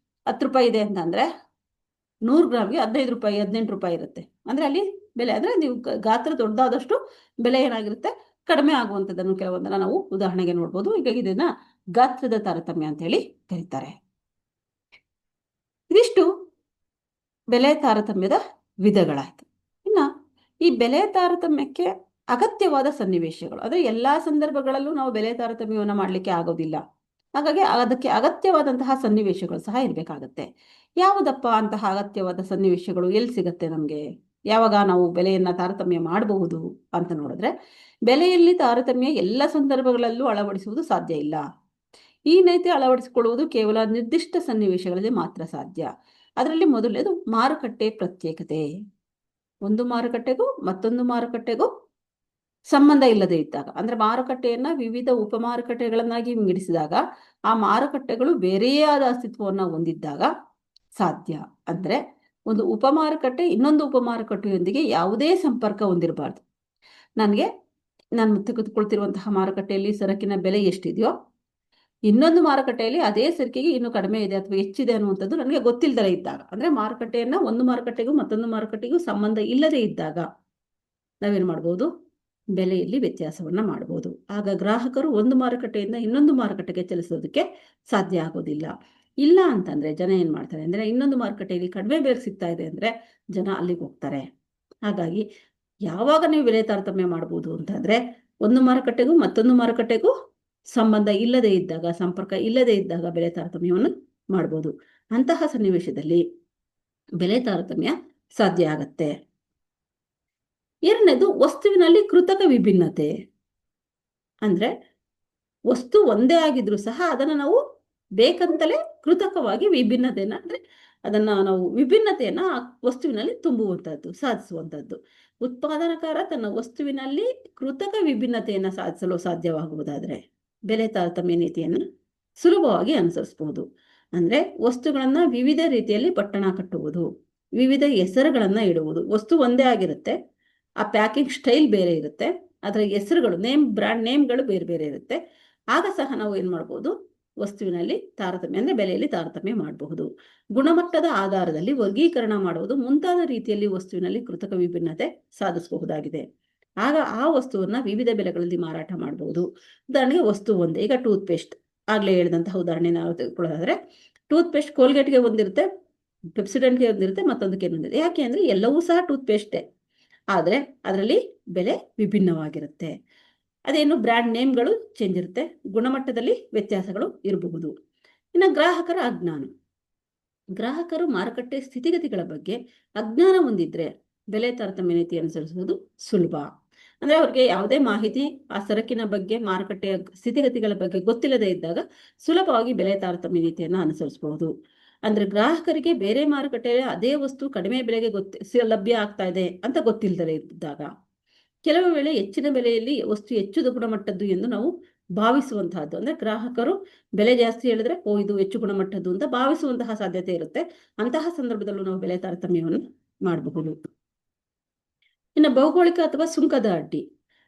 10 ರೂಪಾಯಿ ಇದೆ ಅಂತಂದರೆ 100 ಗ್ರಾಮ್ಗೆ 15 ರೂಪಾಯಿ, 18 ರೂಪಾಯಿ ಇರುತ್ತೆ. ಅಂದರೆ ಅಲ್ಲಿ ಬೆಲೆ, ಅಂದರೆ ನೀವು ಗಾತ್ರ ದೊಡ್ಡದಾದಷ್ಟು ಬೆಲೆ ಏನಾಗಿರುತ್ತೆ? ಕಡಿಮೆ ಆಗುವಂಥದ್ದನ್ನು ಕೆಲವೊಂದನ್ನು ನಾವು ಉದಾಹರಣೆಗೆ ನೋಡ್ಬೋದು. ಹೀಗಾಗಿ ಇದನ್ನು ಗಾತ್ರದ ತಾರತಮ್ಯ ಅಂತೇಳಿ ಕರೀತಾರೆ. ಇದಿಷ್ಟು ಬೆಲೆ ತಾರತಮ್ಯದ ವಿಧಗಳಾಯಿತು. ಇನ್ನು ಈ ಬೆಲೆ ತಾರತಮ್ಯಕ್ಕೆ ಅಗತ್ಯವಾದ ಸನ್ನಿವೇಶಗಳು, ಅಂದರೆ ಎಲ್ಲ ಸಂದರ್ಭಗಳಲ್ಲೂ ನಾವು ಬೆಲೆ ತಾರತಮ್ಯವನ್ನು ಮಾಡಲಿಕ್ಕೆ ಆಗೋದಿಲ್ಲ. ಹಾಗಾಗಿ ಅದಕ್ಕೆ ಅಗತ್ಯವಾದಂತಹ ಸನ್ನಿವೇಶಗಳು ಸಹ ಇರಬೇಕಾಗತ್ತೆ. ಯಾವುದಪ್ಪ ಅಂತಹ ಅಗತ್ಯವಾದ ಸನ್ನಿವೇಶಗಳು ಎಲ್ಲಿ ಸಿಗುತ್ತೆ ನಮಗೆ? ಯಾವಾಗ ನಾವು ಬೆಲೆಯನ್ನು ತಾರತಮ್ಯ ಮಾಡಬಹುದು ಅಂತ ನೋಡಿದ್ರೆ, ಬೆಲೆಯಲ್ಲಿ ತಾರತಮ್ಯ ಎಲ್ಲ ಸಂದರ್ಭಗಳಲ್ಲೂ ಅಳವಡಿಸುವುದು ಸಾಧ್ಯ ಇಲ್ಲ. ಈ ನೀತಿ ಅಳವಡಿಸಿಕೊಳ್ಳುವುದು ಕೇವಲ ನಿರ್ದಿಷ್ಟ ಸನ್ನಿವೇಶಗಳಲ್ಲಿ ಮಾತ್ರ ಸಾಧ್ಯ. ಅದರಲ್ಲಿ ಮೊದಲನೇದು ಮಾರುಕಟ್ಟೆ ಪ್ರತ್ಯೇಕತೆ. ಒಂದು ಮಾರುಕಟ್ಟೆಗೂ ಮತ್ತೊಂದು ಮಾರುಕಟ್ಟೆಗೂ ಸಂಬಂಧ ಇಲ್ಲದೆ ಇದ್ದಾಗ, ಅಂದರೆ ಮಾರುಕಟ್ಟೆಯನ್ನು ವಿವಿಧ ಉಪಮಾರುಕಟ್ಟೆಗಳನ್ನಾಗಿ ವಿಂಗಡಿಸಿದಾಗ ಆ ಮಾರುಕಟ್ಟೆಗಳು ಬೇರೆಯೇ ಆದ ಅಸ್ತಿತ್ವವನ್ನು ಹೊಂದಿದ್ದಾಗ ಸಾಧ್ಯ. ಅಂದರೆ ಒಂದು ಉಪಮಾರುಕಟ್ಟೆ ಇನ್ನೊಂದು ಉಪಮಾರುಕಟ್ಟೆಯೊಂದಿಗೆ ಯಾವುದೇ ಸಂಪರ್ಕ ಹೊಂದಿರಬಾರ್ದು. ನಾನು ತೆಗೆದುಕೊಳ್ತಿರುವಂತಹ ಮಾರುಕಟ್ಟೆಯಲ್ಲಿ ಸರಕಿನ ಬೆಲೆ ಎಷ್ಟಿದೆಯೋ ಇನ್ನೊಂದು ಮಾರುಕಟ್ಟೆಯಲ್ಲಿ ಅದೇ ಸರಕಿಗೆ ಇನ್ನೂ ಕಡಿಮೆ ಇದೆ ಅಥವಾ ಹೆಚ್ಚಿದೆ ಅನ್ನುವಂಥದ್ದು ನನಗೆ ಗೊತ್ತಿಲ್ಲದೇ ಇದ್ದಾಗ, ಅಂದರೆ ಮಾರುಕಟ್ಟೆಯನ್ನು ಒಂದು ಮಾರುಕಟ್ಟೆಗೂ ಮತ್ತೊಂದು ಮಾರುಕಟ್ಟೆಗೂ ಸಂಬಂಧ ಇಲ್ಲದೇ ಇದ್ದಾಗ ನಾವೇನು ಮಾಡ್ಬೋದು? ಬೆಲೆಯಲ್ಲಿ ವ್ಯತ್ಯಾಸವನ್ನು ಮಾಡ್ಬೋದು. ಆಗ ಗ್ರಾಹಕರು ಒಂದು ಮಾರುಕಟ್ಟೆಯಿಂದ ಇನ್ನೊಂದು ಮಾರುಕಟ್ಟೆಗೆ ಚಲಿಸೋದಕ್ಕೆ ಸಾಧ್ಯ ಆಗೋದಿಲ್ಲ. ಇಲ್ಲ ಅಂತಂದರೆ ಜನ ಏನು ಮಾಡ್ತಾರೆ ಅಂದರೆ, ಇನ್ನೊಂದು ಮಾರುಕಟ್ಟೆಯಲ್ಲಿ ಕಡಿಮೆ ಬೆಲೆ ಸಿಗ್ತಾ ಇದೆ ಅಂದರೆ ಜನ ಅಲ್ಲಿಗೆ ಹೋಗ್ತಾರೆ. ಹಾಗಾಗಿ ಯಾವಾಗ ನೀವು ಬೆಲೆ ತಾರತಮ್ಯ ಮಾಡ್ಬೋದು ಅಂತಂದರೆ, ಒಂದು ಮಾರುಕಟ್ಟೆಗೂ ಮತ್ತೊಂದು ಮಾರುಕಟ್ಟೆಗೂ ಸಂಬಂಧ ಇಲ್ಲದೇ ಇದ್ದಾಗ, ಸಂಪರ್ಕ ಇಲ್ಲದೇ ಇದ್ದಾಗ ಬೆಲೆ ತಾರತಮ್ಯವನ್ನು ಮಾಡ್ಬೋದು. ಅಂತಹ ಸನ್ನಿವೇಶದಲ್ಲಿ ಬೆಲೆ ತಾರತಮ್ಯ ಸಾಧ್ಯ ಆಗತ್ತೆ. ಎರಡನೇದು ವಸ್ತುವಿನಲ್ಲಿ ಕೃತಕ ವಿಭಿನ್ನತೆ. ಅಂದರೆ ವಸ್ತು ಒಂದೇ ಆಗಿದ್ರೂ ಸಹ ಅದನ್ನು ನಾವು ಬೇಕಂತಲೇ ಕೃತಕವಾಗಿ ವಿಭಿನ್ನತೆಯನ್ನು, ಅಂದರೆ ಅದನ್ನು ನಾವು ವಿಭಿನ್ನತೆಯನ್ನು ವಸ್ತುವಿನಲ್ಲಿ ತುಂಬುವಂಥದ್ದು, ಸಾಧಿಸುವಂಥದ್ದು. ಉತ್ಪಾದನಕಾರ ತನ್ನ ವಸ್ತುವಿನಲ್ಲಿ ಕೃತಕ ವಿಭಿನ್ನತೆಯನ್ನು ಸಾಧಿಸಲು ಸಾಧ್ಯವಾಗುವುದಾದರೆ ಬೆಲೆ ತಾರತಮ್ಯ ನೀತಿಯನ್ನು ಸುಲಭವಾಗಿ ಅನುಸರಿಸಬಹುದು. ಅಂದರೆ ವಸ್ತುಗಳನ್ನು ವಿವಿಧ ರೀತಿಯಲ್ಲಿ ಪಟ್ಟಣ ಕಟ್ಟುವುದು, ವಿವಿಧ ಹೆಸರುಗಳನ್ನು ಇಡುವುದು. ವಸ್ತು ಒಂದೇ ಆಗಿರುತ್ತೆ, ಆ ಪ್ಯಾಕಿಂಗ್ ಸ್ಟೈಲ್ ಬೇರೆ ಇರುತ್ತೆ, ಅದರ ಹೆಸರುಗಳು ಬ್ರ್ಯಾಂಡ್ ನೇಮ್ಗಳು ಬೇರೆ ಬೇರೆ ಇರುತ್ತೆ. ಆಗ ಸಹ ನಾವು ಏನು ಮಾಡ್ಬೋದು, ವಸ್ತುವಿನಲ್ಲಿ ತಾರತಮ್ಯ ಅಂದರೆ ಬೆಲೆಯಲ್ಲಿ ತಾರತಮ್ಯ ಮಾಡಬಹುದು. ಗುಣಮಟ್ಟದ ಆಧಾರದಲ್ಲಿ ವರ್ಗೀಕರಣ ಮಾಡುವುದು ಮುಂತಾದ ರೀತಿಯಲ್ಲಿ ವಸ್ತುವಿನಲ್ಲಿ ಕೃತಕ ವಿಭಿನ್ನತೆ ಸಾಧಿಸಬಹುದಾಗಿದೆ. ಆಗ ಆ ವಸ್ತುವನ್ನ ವಿವಿಧ ಬೆಲೆಗಳಲ್ಲಿ ಮಾರಾಟ ಮಾಡಬಹುದು. ಉದಾಹರಣೆಗೆ ವಸ್ತು ಒಂದೇ, ಈಗ ಟೂತ್ ಪೇಸ್ಟ್ ಆಗ್ಲೇ ಹೇಳಿದಂತಹ ಉದಾಹರಣೆ ನಾವು ತೆಗೆದುಕೊಳ್ಳೋದಾದ್ರೆ, ಟೂತ್ ಪೇಸ್ಟ್ ಕೋಲ್ಗೇಟ್ಗೆ ಒಂದಿರುತ್ತೆ, ಪೆಪ್ಸಿಡೆಂಟ್ಗೆ ಒಂದಿರುತ್ತೆ, ಮತ್ತೊಂದಕ್ಕೆ ಒಂದಿರುತ್ತೆ. ಯಾಕೆ ಅಂದರೆ ಎಲ್ಲವೂ ಸಹ ಟೂತ್ ಪೇಸ್ಟೇ, ಆದರೆ ಅದರಲ್ಲಿ ಬೆಲೆ ವಿಭಿನ್ನವಾಗಿರುತ್ತೆ. ಅದೇನು ಬ್ರ್ಯಾಂಡ್ ನೇಮ್ಗಳು ಚೇಂಜ್ ಇರುತ್ತೆ, ಗುಣಮಟ್ಟದಲ್ಲಿ ವ್ಯತ್ಯಾಸಗಳು ಇರಬಹುದು. ಇನ್ನು ಗ್ರಾಹಕರ ಅಜ್ಞಾನ. ಗ್ರಾಹಕರು ಮಾರುಕಟ್ಟೆ ಸ್ಥಿತಿಗತಿಗಳ ಬಗ್ಗೆ ಅಜ್ಞಾನ ಹೊಂದಿದ್ರೆ ಬೆಲೆ ತಾರತಮ್ಯ ನೀತಿ ಅನುಸರಿಸುವುದು ಸುಲಭ. ಅಂದ್ರೆ ಅವ್ರಿಗೆ ಯಾವುದೇ ಮಾಹಿತಿ ಆ ಸರಕಿನ ಬಗ್ಗೆ, ಮಾರುಕಟ್ಟೆಯ ಸ್ಥಿತಿಗತಿಗಳ ಬಗ್ಗೆ ಗೊತ್ತಿಲ್ಲದೆ ಇದ್ದಾಗ ಸುಲಭವಾಗಿ ಬೆಲೆ ತಾರತಮ್ಯ ನೀತಿಯನ್ನು ಅನುಸರಿಸಬಹುದು. ಅಂದ್ರೆ ಗ್ರಾಹಕರಿಗೆ ಬೇರೆ ಮಾರುಕಟ್ಟೆಯಲ್ಲಿ ಅದೇ ವಸ್ತು ಕಡಿಮೆ ಬೆಲೆಗೆ ಲಭ್ಯ ಆಗ್ತಾ ಇದೆ ಅಂತ ಗೊತ್ತಿಲ್ಲದೆ ಇದ್ದಾಗ, ಕೆಲವು ವೇಳೆ ಹೆಚ್ಚಿನ ಬೆಲೆಯಲ್ಲಿ ವಸ್ತು ಹೆಚ್ಚು ಗುಣಮಟ್ಟದ್ದು ಎಂದು ನಾವು ಭಾವಿಸುವಂತಹದ್ದು. ಅಂದ್ರೆ ಗ್ರಾಹಕರು ಬೆಲೆ ಜಾಸ್ತಿ ಹೇಳಿದ್ರೆ ಇದು ಹೆಚ್ಚು ಗುಣಮಟ್ಟದ್ದು ಅಂತ ಭಾವಿಸುವಂತಹ ಸಾಧ್ಯತೆ ಇರುತ್ತೆ. ಅಂತಹ ಸಂದರ್ಭದಲ್ಲೂ ನಾವು ಬೆಲೆ ತಾರತಮ್ಯವನ್ನು ಮಾಡಬಹುದು. ಇನ್ನು ಭೌಗೋಳಿಕ ಅಥವಾ ಸುಂಕದ ಅಡ್ಡಿ.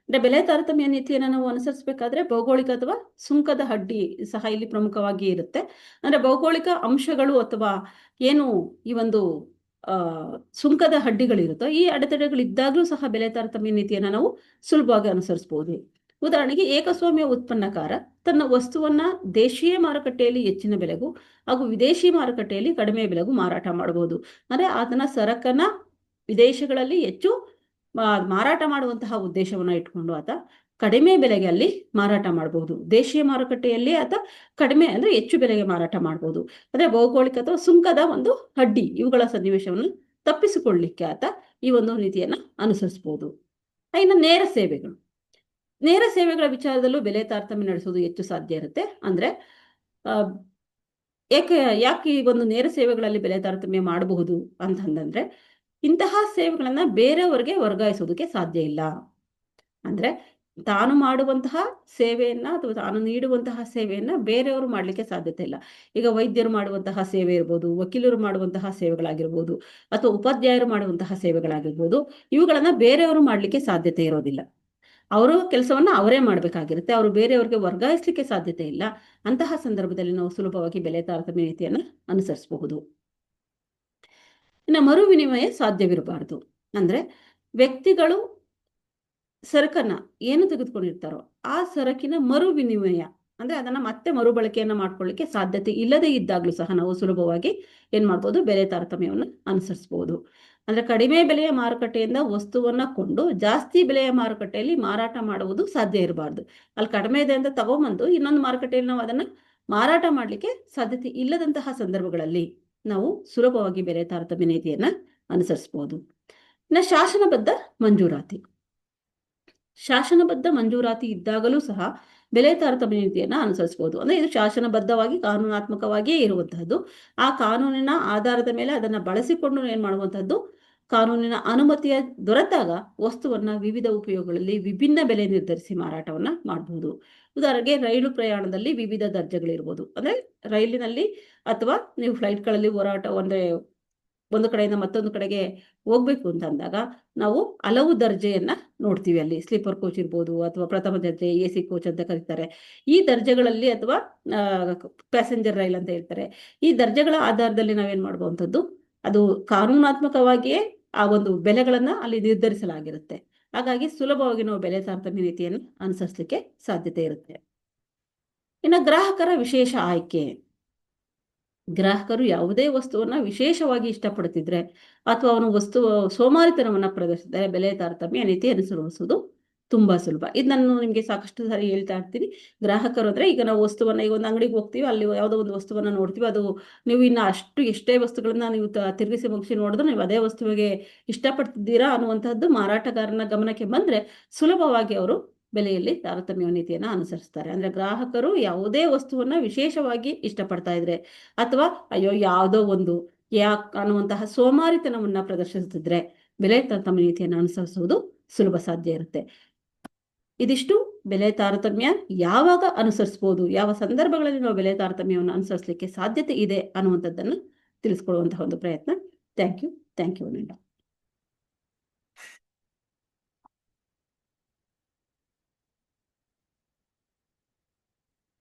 ಅಂದ್ರೆ ಬೆಲೆ ತಾರತಮ್ಯ ನೀತಿಯನ್ನು ನಾವು ಅನುಸರಿಸಬೇಕಾದ್ರೆ ಭೌಗೋಳಿಕ ಅಥವಾ ಸುಂಕದ ಅಡ್ಡಿ ಸಹ ಇಲ್ಲಿ ಪ್ರಮುಖವಾಗಿ ಇರುತ್ತೆ. ಅಂದ್ರೆ ಭೌಗೋಳಿಕ ಅಂಶಗಳು ಅಥವಾ ಏನು ಈ ಒಂದು ಸುಂಕದ ಅಡ್ಡಿಗಳಿರುತ್ತೋ, ಈ ಅಡೆತಡೆಗಳಿದ್ದಾಗಲೂ ಸಹ ಬೆಲೆ ತಾರತಮ್ಯ ನೀತಿಯನ್ನು ನಾವು ಸುಲಭವಾಗಿ ಅನುಸರಿಸಬಹುದು. ಉದಾಹರಣೆಗೆ, ಏಕಸ್ವಾಮ್ಯ ಉತ್ಪನ್ನಕಾರ ತನ್ನ ವಸ್ತುವನ್ನ ದೇಶೀಯ ಮಾರುಕಟ್ಟೆಯಲ್ಲಿ ಹೆಚ್ಚಿನ ಬೆಲೆಗೂ ಹಾಗೂ ವಿದೇಶಿ ಮಾರುಕಟ್ಟೆಯಲ್ಲಿ ಕಡಿಮೆ ಬೆಲೆಗೂ ಮಾರಾಟ ಮಾಡಬಹುದು. ಅಂದ್ರೆ ಆತನ ಸರಕನ್ನ ವಿದೇಶಗಳಲ್ಲಿ ಹೆಚ್ಚು ಮಾರಾಟ ಮಾಡುವಂತಹ ಉದ್ದೇಶವನ್ನ ಇಟ್ಕೊಂಡು ಆತ ಕಡಿಮೆ ಬೆಲೆಗೆ ಅಲ್ಲಿ ಮಾರಾಟ ಮಾಡಬಹುದು. ದೇಶೀಯ ಮಾರುಕಟ್ಟೆಯಲ್ಲಿ ಆತ ಕಡಿಮೆ ಅಂದ್ರೆ ಹೆಚ್ಚು ಬೆಲೆಗೆ ಮಾರಾಟ ಮಾಡಬಹುದು. ಅಂದ್ರೆ ಭೌಗೋಳಿಕ ಅಥವಾ ಸುಂಕದ ಒಂದು ಅಡ್ಡಿ, ಇವುಗಳ ಸನ್ನಿವೇಶವನ್ನು ತಪ್ಪಿಸಿಕೊಳ್ಳಲಿಕ್ಕೆ ಆತ ಈ ಒಂದು ನೀತಿಯನ್ನ ಅನುಸರಿಸಬಹುದು. ಇನ್ನು ನೇರ ಸೇವೆಗಳು. ನೇರ ಸೇವೆಗಳ ವಿಚಾರದಲ್ಲೂ ಬೆಲೆ ತಾರತಮ್ಯ ನಡೆಸುವುದು ಹೆಚ್ಚು ಸಾಧ್ಯ ಇರುತ್ತೆ. ಅಂದ್ರೆ ಯಾಕೆ ಈ ಒಂದು ನೇರ ಸೇವೆಗಳಲ್ಲಿ ಬೆಲೆ ತಾರತಮ್ಯ ಮಾಡಬಹುದು ಅಂತಂದ್ರೆ, ಇಂತಹ ಸೇವೆಗಳನ್ನ ಬೇರೆಯವರಿಗೆ ವರ್ಗಾಯಿಸೋದಕ್ಕೆ ಸಾಧ್ಯ ಇಲ್ಲ. ಅಂದ್ರೆ ತಾನು ಮಾಡುವಂತಹ ಸೇವೆಯನ್ನ ಅಥವಾ ತಾನು ನೀಡುವಂತಹ ಸೇವೆಯನ್ನ ಬೇರೆಯವರು ಮಾಡ್ಲಿಕ್ಕೆ ಸಾಧ್ಯತೆ ಇಲ್ಲ. ಈಗ ವೈದ್ಯರು ಮಾಡುವಂತಹ ಸೇವೆ ಇರ್ಬೋದು, ವಕೀಲರು ಮಾಡುವಂತಹ ಸೇವೆಗಳಾಗಿರ್ಬೋದು, ಅಥವಾ ಉಪಾಧ್ಯಾಯರು ಮಾಡುವಂತಹ ಸೇವೆಗಳಾಗಿರ್ಬೋದು, ಇವುಗಳನ್ನ ಬೇರೆಯವರು ಮಾಡ್ಲಿಕ್ಕೆ ಸಾಧ್ಯತೆ ಇರೋದಿಲ್ಲ. ಅವರು ಕೆಲಸವನ್ನ ಅವರೇ ಮಾಡಬೇಕಾಗಿರುತ್ತೆ, ಅವರು ಬೇರೆಯವರಿಗೆ ವರ್ಗಾಯಿಸಲಿಕ್ಕೆ ಸಾಧ್ಯತೆ ಇಲ್ಲ. ಅಂತಹ ಸಂದರ್ಭದಲ್ಲಿ ನಾವು ಸುಲಭವಾಗಿ ಬೆಲೆ ತಾರತಮ್ಯ ನೀತಿಯನ್ನು ಅನುಸರಿಸಬಹುದು. ಇನ್ನು ಮರು ವಿನಿಮಯ ಸಾಧ್ಯವಿರಬಾರದು. ಅಂದ್ರೆ ವ್ಯಕ್ತಿಗಳು ಸರಕನ್ನ ಏನು ತೆಗೆದುಕೊಂಡಿರ್ತಾರೋ ಆ ಸರಕಿನ ಮರು ವಿನಿಮಯ ಅಂದ್ರೆ ಅದನ್ನ ಮತ್ತೆ ಮರುಬಳಕೆಯನ್ನ ಮಾಡ್ಕೊಳ್ಳಿಕ್ಕೆ ಸಾಧ್ಯತೆ ಇಲ್ಲದೆ ಇದ್ದಾಗಲೂ ಸಹ ನಾವು ಸುಲಭವಾಗಿ ಏನ್ ಮಾಡ್ಬೋದು, ಬೆಲೆ ತಾರತಮ್ಯವನ್ನು ಅನುಸರಿಸಬಹುದು. ಅಂದ್ರೆ ಕಡಿಮೆ ಬೆಲೆಯ ಮಾರುಕಟ್ಟೆಯಿಂದ ವಸ್ತುವನ್ನ ಕೊಂಡು ಜಾಸ್ತಿ ಬೆಲೆಯ ಮಾರುಕಟ್ಟೆಯಲ್ಲಿ ಮಾರಾಟ ಮಾಡುವುದು ಸಾಧ್ಯ ಇರಬಾರ್ದು. ಅಲ್ಲಿ ಕಡಿಮೆ ಇದೆ ಅಂತ ತಗೊಂಬಂದು ಇನ್ನೊಂದು ಮಾರುಕಟ್ಟೆಯಲ್ಲಿ ನಾವು ಅದನ್ನ ಮಾರಾಟ ಮಾಡ್ಲಿಕ್ಕೆ ಸಾಧ್ಯತೆ ಇಲ್ಲದಂತಹ ಸಂದರ್ಭಗಳಲ್ಲಿ ನಾವು ಸುಲಭವಾಗಿ ಬೆಲೆ ತಾರತಮ್ಯ ನೀತಿಯನ್ನ ಅನುಸರಿಸಬಹುದು. ಇನ್ನು ಶಾಸನಬದ್ಧ ಮಂಜೂರಾತಿ. ಶಾಸನಬದ್ಧ ಮಂಜೂರಾತಿ ಇದ್ದಾಗಲೂ ಸಹ ಬೆಲೆ ತಾರತಮ್ಯ ನೀತಿಯನ್ನ ಅನುಸರಿಸಬಹುದು. ಅಂದ್ರೆ ಇದು ಶಾಸನಬದ್ಧವಾಗಿ ಕಾನೂನಾತ್ಮಕವಾಗಿಯೇ ಇರುವಂತಹದ್ದು. ಆ ಕಾನೂನಿನ ಆಧಾರದ ಮೇಲೆ ಅದನ್ನ ಬಳಸಿಕೊಂಡು ಏನ್ ಮಾಡುವಂತಹದ್ದು, ಕಾನೂನಿನ ಅನುಮತಿಯ ದೊರೆತಾಗ ವಸ್ತುವನ್ನ ವಿವಿಧ ಉಪಯೋಗಗಳಲ್ಲಿ ವಿಭಿನ್ನ ಬೆಲೆ ನಿರ್ಧರಿಸಿ ಮಾರಾಟವನ್ನ ಮಾಡಬಹುದು. ಉದಾಹರಣೆಗೆ, ರೈಲು ಪ್ರಯಾಣದಲ್ಲಿ ವಿವಿಧ ದರ್ಜೆಗಳಿರ್ಬೋದು. ಅಂದ್ರೆ ರೈಲಿನಲ್ಲಿ ಅಥವಾ ನೀವು ಫ್ಲೈಟ್ಗಳಲ್ಲಿ ಹೋರಾಟ ಅಂದ್ರೆ ಒಂದು ಕಡೆಯಿಂದ ಮತ್ತೊಂದು ಕಡೆಗೆ ಹೋಗ್ಬೇಕು ಅಂತ ಅಂದಾಗ ನಾವು ಹಲವು ದರ್ಜೆಯನ್ನ ನೋಡ್ತೀವಿ. ಅಲ್ಲಿ ಸ್ಲೀಪರ್ ಕೋಚ್ ಇರ್ಬೋದು, ಅಥವಾ ಪ್ರಥಮ ದರ್ಜೆ, AC ಕೋಚ್ ಅಂತ ಕರೀತಾರೆ. ಈ ದರ್ಜೆಗಳಲ್ಲಿ ಅಥವಾ ಪ್ಯಾಸೆಂಜರ್ ರೈಲ್ ಅಂತ ಹೇಳ್ತಾರೆ. ಈ ದರ್ಜೆಗಳ ಆಧಾರದಲ್ಲಿ ನಾವೇನ್ ಮಾಡುವಂಥದ್ದು, ಅದು ಕಾನೂನಾತ್ಮಕವಾಗಿಯೇ ಆ ಒಂದು ಬೆಲೆಗಳನ್ನ ಅಲ್ಲಿ ನಿರ್ಧರಿಸಲಾಗಿರುತ್ತೆ. ಹಾಗಾಗಿ ಸುಲಭವಾಗಿ ನಾವು ಬೆಲೆ ತಾರತಮ್ಯ ನೀತಿಯನ್ನು ಅನುಸರಿಸಲಿಕ್ಕೆ ಸಾಧ್ಯತೆ ಇರುತ್ತೆ. ಇನ್ನು ಗ್ರಾಹಕರ ವಿಶೇಷ ಆಯ್ಕೆ. ಗ್ರಾಹಕರು ಯಾವುದೇ ವಸ್ತುವನ್ನ ವಿಶೇಷವಾಗಿ ಇಷ್ಟಪಡುತ್ತಿದ್ರೆ ಅಥವಾ ಅವನು ಸೋಮಾರಿತನವನ್ನ ಪ್ರದರ್ಶಿಸಿದರೆ ಬೆಲೆ ತಾರತಮ್ಯ ನೀತಿ ಅನುಸರಿಸುವುದು ತುಂಬಾ ಸುಲಭ. ಇದು ನಾನು ನಿಮಗೆ ಸಾಕಷ್ಟು ಸಾರಿ ಹೇಳ್ತಾ ಇರ್ತೀನಿ. ಗ್ರಾಹಕರು ಅಂದ್ರೆ, ಈಗ ನಾವು ವಸ್ತುವನ್ನ ಈಗ ಒಂದು ಅಂಗಡಿಗೆ ಹೋಗ್ತೀವಿ, ಅಲ್ಲಿ ಯಾವುದೋ ಒಂದು ವಸ್ತುವನ್ನ ನೋಡ್ತೀವಿ, ಅದು ನೀವು ಇನ್ನು ಎಷ್ಟೇ ವಸ್ತುಗಳನ್ನ ನೀವು ತಿರುಗಿಸಿ ಮುಗಿಸಿ ನೋಡಿದ್ರು ನೀವು ಅದೇ ವಸ್ತುವಿಗೆ ಇಷ್ಟಪಡ್ತಿದ್ದೀರಾ ಅನ್ನುವಂಥದ್ದು ಮಾರಾಟಗಾರನ ಗಮನಕ್ಕೆ ಬಂದ್ರೆ ಸುಲಭವಾಗಿ ಅವರು ಬೆಲೆಯಲ್ಲಿ ತಾರತಮ್ಯ ನೀತಿಯನ್ನ ಅನುಸರಿಸ್ತಾರೆ. ಅಂದ್ರೆ ಗ್ರಾಹಕರು ಯಾವುದೇ ವಸ್ತುವನ್ನ ವಿಶೇಷವಾಗಿ ಇಷ್ಟಪಡ್ತಾ ಇದ್ರೆ ಅಥವಾ ಅಯ್ಯೋ ಯಾವುದೋ ಒಂದು ಅನ್ನುವಂತಹ ಸೋಮಾರಿತನವನ್ನ ಪ್ರದರ್ಶಿಸುತ್ತಿದ್ರೆ ಬೆಲೆ ತಾರತಮ್ಯ ನೀತಿಯನ್ನು ಅನುಸರಿಸುವುದು ಸುಲಭ ಸಾಧ್ಯ ಇರುತ್ತೆ. ಇದಿಷ್ಟು ಬೆಲೆ ತಾರತಮ್ಯ ಯಾವಾಗ ಅನುಸರಿಸಬಹುದು, ಯಾವ ಸಂದರ್ಭಗಳಲ್ಲಿ ನಾವು ಬೆಲೆ ತಾರತಮ್ಯವನ್ನು ಅನುಸರಿಸಲಿಕ್ಕೆ ಸಾಧ್ಯತೆ ಇದೆ ಅನ್ನುವಂಥದ್ದನ್ನು ತಿಳಿಸ್ಕೊಡುವಂತಹ ಒಂದು ಪ್ರಯತ್ನ. Thank you.